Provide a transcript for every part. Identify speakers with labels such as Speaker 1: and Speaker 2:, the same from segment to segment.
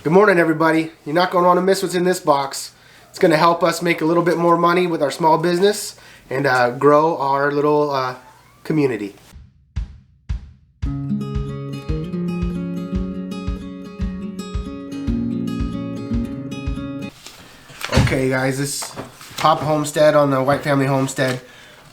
Speaker 1: Good morning, everybody. You're not going to want to miss what's in this box. It's going to help us make a little bit more money with our small business and grow our little community. Okay guys, this Papa Homestead on the White Family Homestead.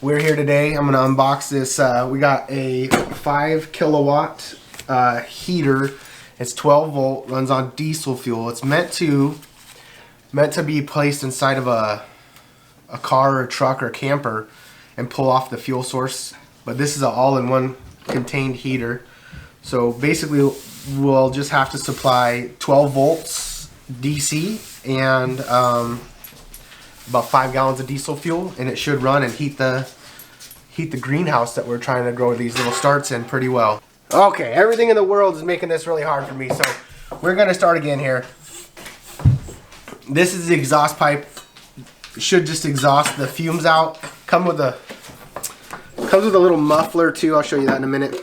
Speaker 1: We're here today. I'm going to unbox this. We got a 5 kilowatt heater. It's 12 volt, runs on diesel fuel. It's meant to be placed inside of a car or a truck or a camper and pull off the fuel source. But this is an all-in-one contained heater. So basically we'll just have to supply 12 volts DC and about 5 gallons of diesel fuel, and it should run and heat the greenhouse that we're trying to grow these little starts in pretty well. Okay, everything in the world is making this really hard for me, so we're gonna start again here. This is the exhaust pipe. It should just exhaust the fumes out. Comes with a little muffler too. I'll show you that in a minute.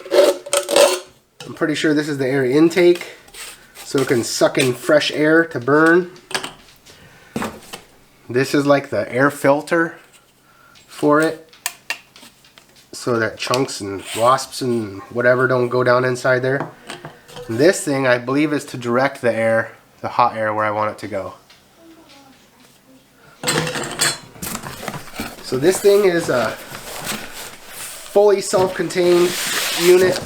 Speaker 1: I'm pretty sure this is the air intake, so it can suck in fresh air to burn. This is like the air filter for it, so that chunks and wasps and whatever don't go down inside there. And this thing, I believe, is to direct the air, the hot air, where I want it to go. So this thing is a fully self-contained unit.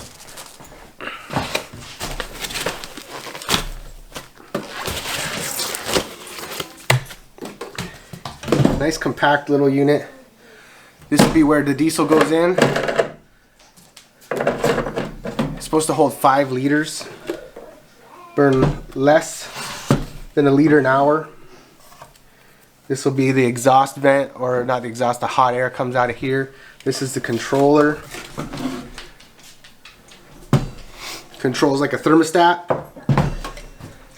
Speaker 1: Nice compact little unit. This would be where the diesel goes in. It's supposed to hold 5 liters. Burn less than 1 liter an hour. This will be the exhaust vent, or not the exhaust, the hot air comes out of here. This is the controller. Controls like a thermostat.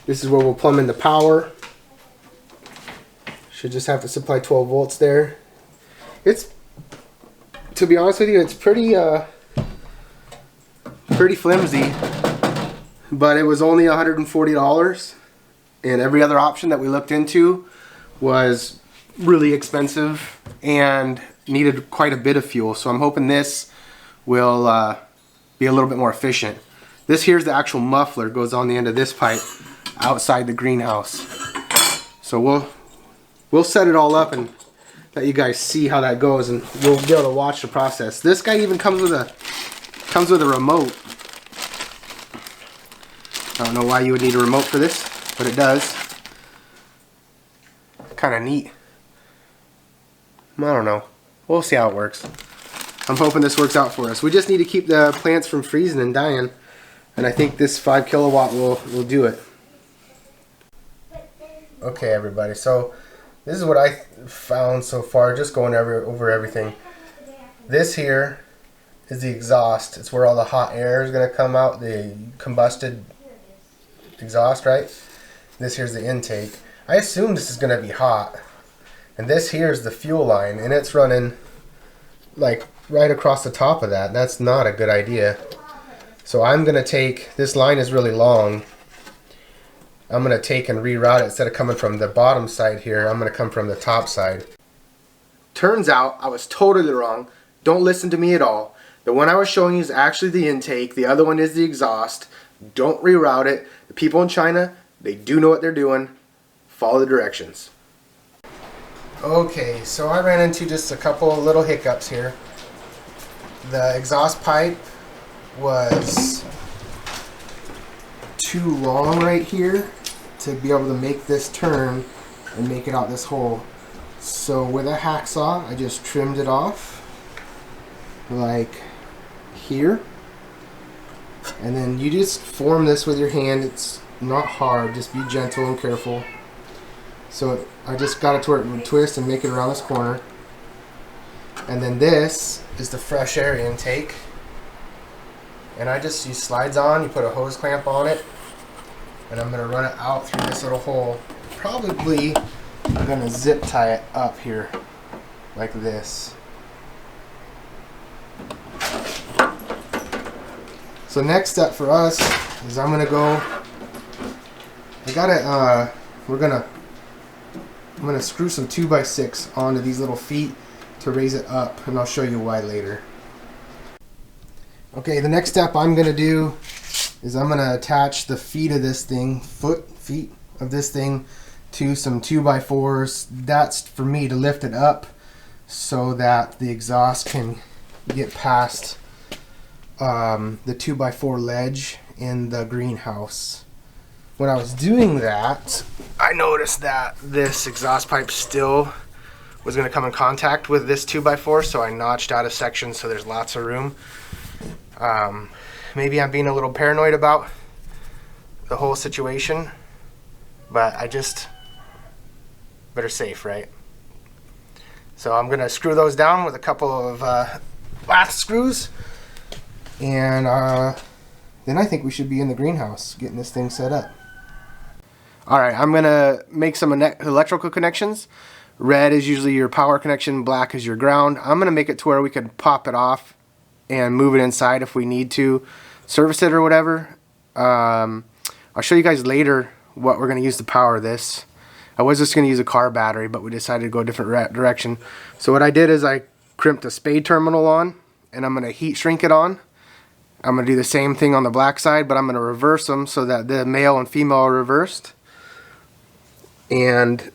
Speaker 1: This is where we'll plumb in the power. Should just have to supply 12 volts there. To be honest with you, it's pretty flimsy, but it was only $140, and every other option that we looked into was really expensive and needed quite a bit of fuel. So I'm hoping this will be a little bit more efficient. This here's the actual muffler, goes on the end of this pipe outside the greenhouse. So we'll set it all up and let you guys see how that goes, and we'll be able to watch the process. This guy even comes with a remote. I don't know why you would need a remote for this, but it does. Kind of neat. I don't know. We'll see how it works. I'm hoping this works out for us. We just need to keep the plants from freezing and dying, and I think this 5 kilowatt will do it. Okay, everybody. So this is what I found so far, just going over everything. This here is the exhaust. It's where all the hot air is going to come out, the combusted exhaust, right? This here's the intake. I assume this is going to be hot. And this here is the fuel line, and it's running like right across the top of that. That's not a good idea. So I'm going to take, this line is really long. I'm going to take and reroute it. Instead of coming from the bottom side here, I'm going to come from the top side. Turns out I was totally wrong. Don't listen to me at all. The one I was showing you is actually the intake. The other one is the exhaust. Don't reroute it. The people in China, they do know what they're doing. Follow the directions. Okay, so I ran into just a couple of little hiccups here. The exhaust pipe was too long right here to be able to make this turn and make it out this hole. So with a hacksaw, I just trimmed it off like here, and then you just form this with your hand. It's not hard, just be gentle and careful. So I just got it to where it would twist and make it around this corner. And then this is the fresh air intake, and I just use slides on. You put a hose clamp on it, and I'm going to run it out through this little hole. Probably I'm going to zip tie it up here like this. So next step for us is I'm going to go I gotta, I'm gonna screw some 2x6 onto these little feet to raise it up, and I'll show you why later. Okay, the next step I'm gonna do is I'm gonna attach the feet of this thing, feet of this thing, to some 2x4s. That's for me to lift it up so that the exhaust can get past the 2x4 ledge in the greenhouse. When I was doing that, I noticed that this exhaust pipe still was going to come in contact with this 2x4, so I notched out a section so there's lots of room. Maybe I'm being a little paranoid about the whole situation, but I just better safe, right? So I'm going to screw those down with a couple of lath screws, and then I think we should be in the greenhouse getting this thing set up. Alright, I'm going to make some electrical connections. Red is usually your power connection, black is your ground. I'm going to make it to where we can pop it off and move it inside if we need to service it or whatever. I'll show you guys later what we're going to use to power this. I was just going to use a car battery, but we decided to go a different direction. So what I did is I crimped a spade terminal on, and I'm going to heat shrink it on. I'm going to do the same thing on the black side, but I'm going to reverse them so that the male and female are reversed. And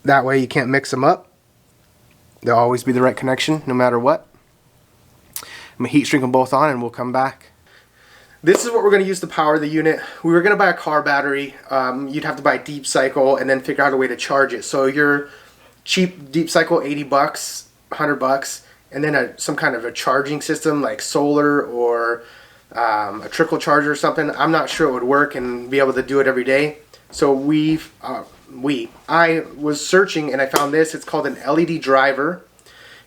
Speaker 1: that way you can't mix them up. They'll always be the right connection no matter what. I'm going to heat shrink them both on and we'll come back. This is what we're going to use to power the unit. We were going to buy a car battery. You'd have to buy a deep cycle and then figure out a way to charge it. So your cheap deep cycle, 80 bucks, 100 bucks, and then some kind of a charging system like solar or a trickle charger or something. I'm not sure it would work and be able to do it every day. So I was searching and I found this. It's called an LED driver.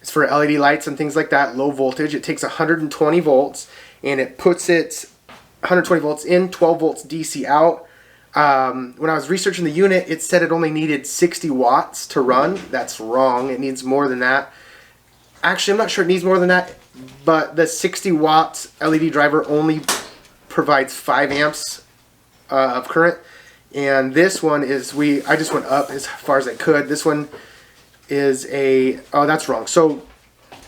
Speaker 1: It's for LED lights and things like that, low voltage. It takes 120 volts and it puts it 120 volts in, 12 volts DC out. When I was researching the unit, it said it only needed 60 watts to run. That's wrong. It needs more than that. Actually, I'm not sure it needs more than that, but the 60 watt LED driver only provides 5 amps of current. And this one is, I just went up as far as I could. This one is oh, that's wrong. So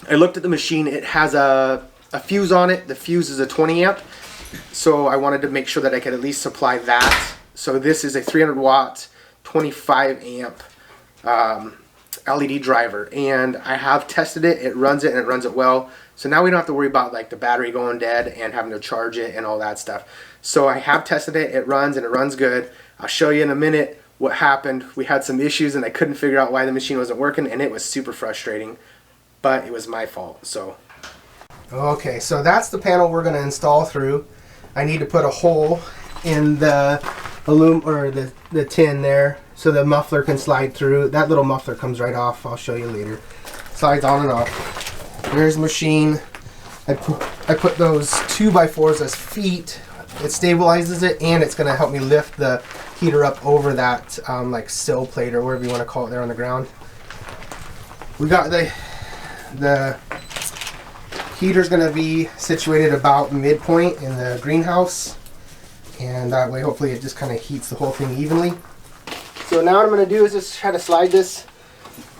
Speaker 1: I looked at the machine. It has a fuse on it. The fuse is a 20 amp. So I wanted to make sure that I could at least supply that. So this is a 300 watt, 25 amp LED driver. And I have tested it. It runs it and it runs it well. So now we don't have to worry about like the battery going dead and having to charge it and all that stuff. So I have tested it. It runs and it runs good. I'll show you in a minute what happened. We had some issues and I couldn't figure out why the machine wasn't working, and it was super frustrating, but it was my fault. So okay, so that's the panel we're going to install through. I need to put a hole in the the tin there so the muffler can slide through. That little muffler comes right off. I'll show you later. Slides on and off. There's the machine. I put those 2x4s as feet. It stabilizes it, and it's going to help me lift the heater up over that like sill plate or whatever you want to call it there on the ground. We got the heater's going to be situated about midpoint in the greenhouse, and that way hopefully it just kind of heats the whole thing evenly. So now what I'm going to do is just try to slide this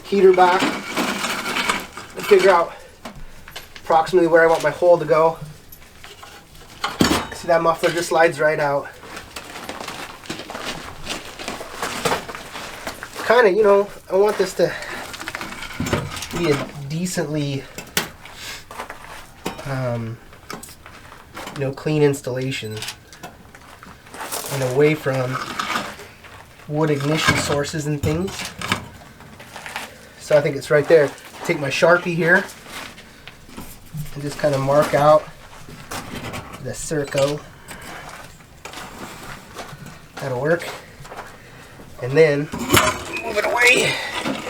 Speaker 1: heater back and figure out approximately where I want my hole to go. See, that muffler just slides right out. Kind of, you know, I want this to be a decently, you know, clean installation and away from wood ignition sources and things. So I think it's right there. Take my Sharpie here and just kind of mark out the circle. That'll work. And then move it away,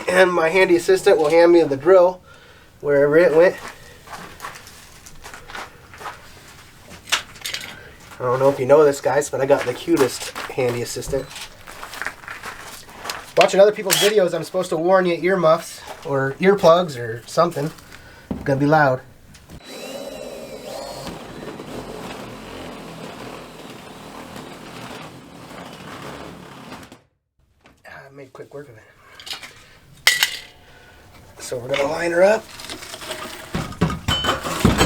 Speaker 1: and my handy assistant will hand me the drill wherever it went. I don't know if you know this, guys, but I got the cutest handy assistant. Watching other people's videos, I'm supposed to warn you earmuffs or earplugs or something. It's gonna be loud. I made quick work of it. So we're gonna line her up,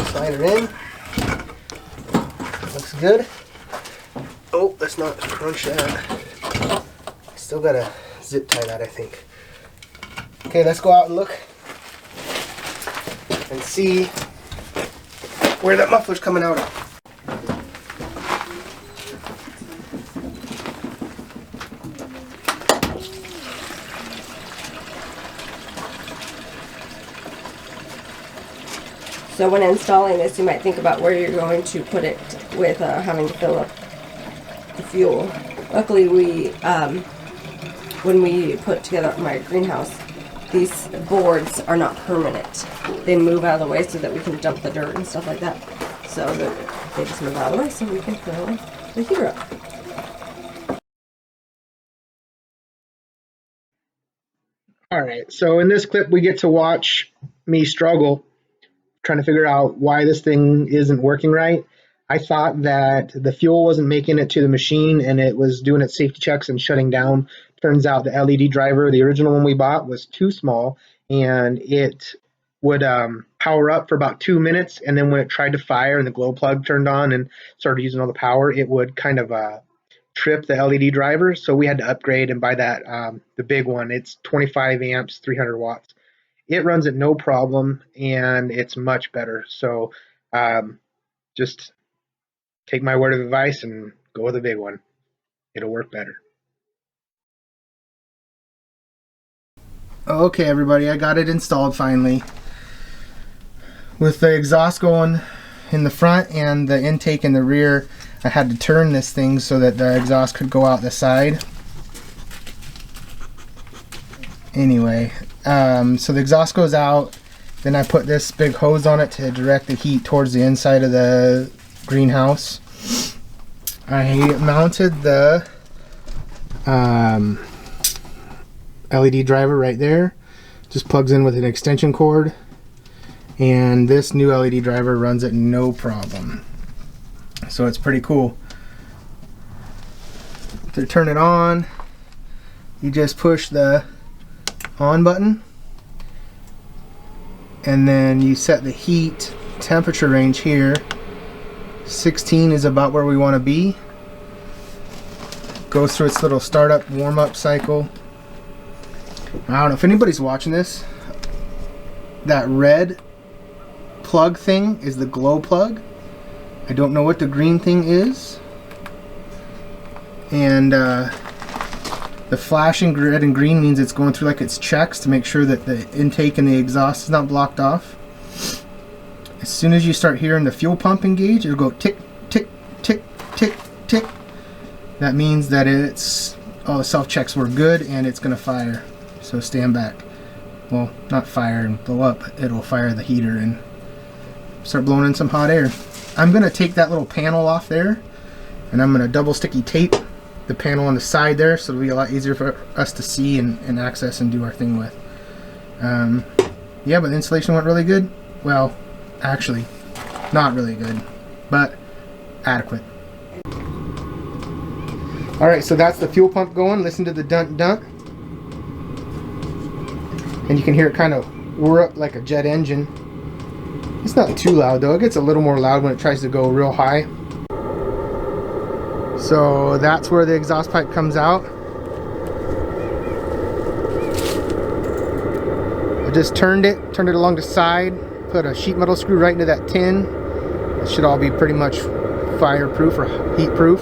Speaker 1: slide her in. Looks good. Oh, let's not crunch that. Still gotta zip tie that, I think. Okay, let's go out and look and see where that muffler's coming out of.
Speaker 2: So when installing this, you might think about where you're going to put it with having to fill up the fuel. Luckily, when we put together my greenhouse, these boards are not permanent. They move out of the way so that we can dump the dirt and stuff like that. So that they just move out of the way so we can fill the heater up.
Speaker 1: Alright, so in this clip we get to watch me struggle trying to figure out why this thing isn't working right. I thought that the fuel wasn't making it to the machine and it was doing its safety checks and shutting down. Turns out the LED driver, the original one we bought, was too small and it would power up for about 2 minutes, and then when it tried to fire and the glow plug turned on and started using all the power, it would kind of trip the LED driver. So we had to upgrade and buy that the big one. It's 25 amps, 300 watts. It runs it no problem, and it's much better. So just take my word of advice and go with a big one. It'll work better. Okay, everybody, I got it installed finally. With the exhaust going in the front and the intake in the rear, I had to turn this thing so that the exhaust could go out the side. Anyway, so the exhaust goes out, then I put this big hose on it to direct the heat towards the inside of the greenhouse. I mounted the LED driver right there, just plugs in with an extension cord, and this new LED driver runs it no problem. So it's pretty cool. To turn it on, you just push the on button, and then you set the heat temperature range here. 16 is about where we want to be. Goes through its little startup warm-up cycle. I don't know if anybody's watching this. That red plug thing is the glow plug. I don't know what the green thing is. And the flashing red and green means it's going through like its checks to make sure that the intake and the exhaust is not blocked off. As soon as you start hearing the fuel pump engage, it'll go tick, tick, tick, tick, tick. That means that all the self-checks were good and it's going to fire. So stand back. Well, not fire and blow up. It'll fire the heater and start blowing in some hot air. I'm going to take that little panel off there, and I'm going to double sticky tape the panel on the side there so it'll be a lot easier for us to see and access and do our thing with. Yeah, but the installation went really good. Well, actually, not really good, but adequate. Alright, so that's the fuel pump going. Listen to the dunt dunt. And you can hear it kind of whir up like a jet engine. It's not too loud though. It gets a little more loud when it tries to go real high. So that's where the exhaust pipe comes out. I just turned it along the side, put a sheet metal screw right into that tin. It should all be pretty much fireproof or heat proof.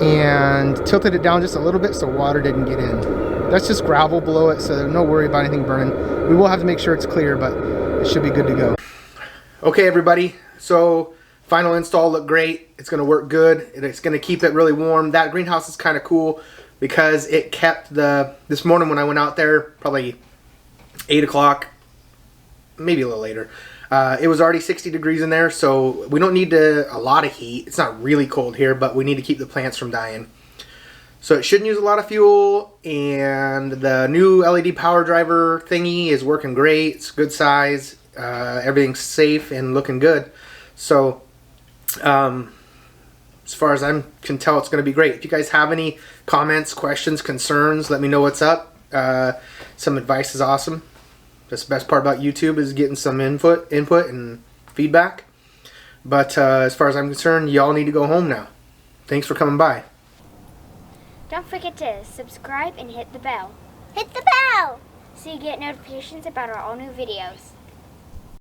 Speaker 1: And tilted it down just a little bit so water didn't get in. That's just gravel below it, so no worry about anything burning. We will have to make sure it's clear, but it should be good to go. Okay, everybody, so final install looked great. It's going to work good. It's going to keep it really warm. That greenhouse is kind of cool because it kept this morning when I went out there, probably 8 o'clock, maybe a little later, it was already 60 degrees in there, so we don't need a lot of heat. It's not really cold here, but we need to keep the plants from dying. So it shouldn't use a lot of fuel, and the new LED power driver thingy is working great. It's good size. Everything's safe and looking good. So as far as I can tell, it's going to be great. If you guys have any comments, questions, concerns, let me know what's up. Some advice is awesome. That's the best part about YouTube is getting some input and feedback. But as far as I'm concerned, y'all need to go home now. Thanks for coming by.
Speaker 3: Don't forget to subscribe and hit the bell
Speaker 4: Hit the bell!
Speaker 3: so you get notifications about our all new videos.